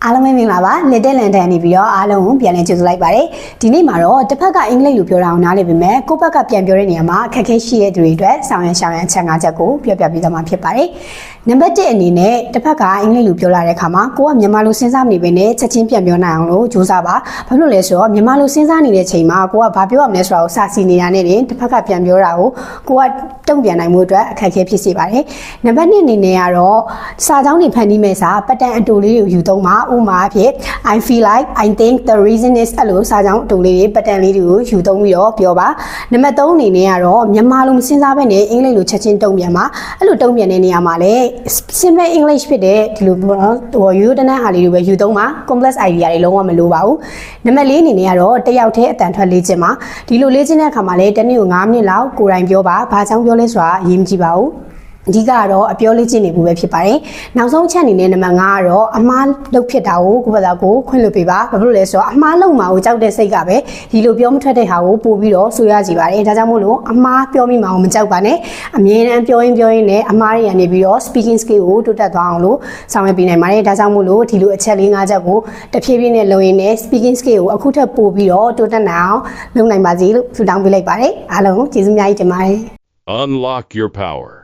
အားလုံးပဲမင်္ဂလာပါလက်တက်လန်တန်နေပြီးတော့အားလုံးကိုပြန်လည်ကြိုဆိုလိုက်ပါတယ်ဒီနေ့မှာတော့တစ်ဖက်ကအင်္ဂလိပ်လိုပြောတာအောင်နားလည်ပေမဲ့ကိုယ့်ဘက်ကပြန်ပြောတဲ့နေရာမှာအခက်အခဲရှိတဲ့သူတွေအတွက်ဆောင်ရန်ရှောင်ရန်အချက်၅ချက်ကိုပြောပြပေးသွားမှာဖြစ်ပါတယ်နံပါတ်1အနေနဲ့တစ်ဖက်ကအင်္ဂလိပ်လိုပြောလာတဲ့အခါမှာကိုကမြန်မာလိုစဉ်းစားမနေဘဲနဲ့ချက်ချင်းပြန်ပြောနိုင်အောင်လို့ကြိုးစားပါဘာလို့လဲဆိုတော့မြန်မာလိုစဉ်းစားနေတဲ့ချိန်မှာကိုကဘာပြောရမလဲဆိုတာကိုစာစီနေတာနဲ့တင်တစ်ဖက်ကပြန်ပြောတာကိုကတုံ့ပြန်နိုင်မှုအတွက်အခက်အခဲဖြစ်စေပါတယ်နံပါတ်2အနေနဲ့ကတော့စာကြောင်းတွေဖန်တီးမဲ့စာပတ်တန်အတူလေးတွေယူသုံးပါဥမာအဖြစ် I feel like I think the reason is အဲ့လိုစာကြောင်းအတူလေးတွေပတ်တန်လေးတွေကိုယူသုံးပြီးတော့ပြောပါနံပါတ်3အနေနဲ့ကတော့မြန်မာလိုမစဉ်းစားဘဲနဲ့အင်္ဂလိပ်လိုချက်ချင်းတုံ့ပြန်ပါအဲ့လိုတုံ့ပြန်တဲ့နေရာမှာလည်း simple English ဖြစ်တဲ့ဒီလိုပေါ့နော်ရိုးတန်းအားလေးတွေပဲယူသုံးပါ complex idea တွေလုံးဝမလိုပါဘူးနံပါတ်4အနေနဲ့ကတော့တယောက်တည်းအတန်ထွက်လေ့ကျင့်ပါဒီလိုလေ့ကျင့်တဲ့အခါမှာလည်းတစ်နေ့ကို9မိနစ်လောက်ကိုယ်တိုင်ပြောပါဘာကြောင့်ပြောလဲဆိုတာအရေးမကြီးပါဘူးအဓိကတော့အပြောလေ့ကျင့်နေဖို့ပဲဖြစ်ပါတယ်။နောက်ဆုံးအချက်အနေနဲ့နံပါတ်5ကတော့အမှားလုပ်ဖြစ်တာကိုကိုယ့်ဘာသာကိုခွင့်လွှတ်ပေးပါ။ဘာဖြစ်လို့လဲဆိုတော့အမှားလုပ်မှာကိုကြောက်တဲ့စိတ်ကပဲဒီလိုပြောမထွက်တဲ့ဟာကိုပို့ပြီးတော့ဆိုရကြည့်ပါတယ်။ဒါကြောင့်မို့လို့အမှားပြောမိမှာကိုမကြောက်ပါနဲ့။အမြဲတမ်းပြောရင်းနဲ့အမှားတွေကနေပြီးတော့ speaking skill ကိုတိုးတက်သွားအောင်လို့ဆောင်ရွက်ပေးနိုင်ပါတယ်။ဒါကြောင့်မို့လို့ဒီလိုအချက်၄၅ချက်ကိုတဖြည်းဖြည်းနဲ့လုပ်ရင်းနဲ့ speaking skill ကိုအခုထပ်ပို့ပြီးတော့တိုးတက်နိုင်အောင်လုပ်နိုင်ပါစေလို့ဆုတောင်းပေးလိုက်ပါတယ်။အားလုံးကျေးဇူးအများကြီးတင်ပါတယ်။ Unlock your power.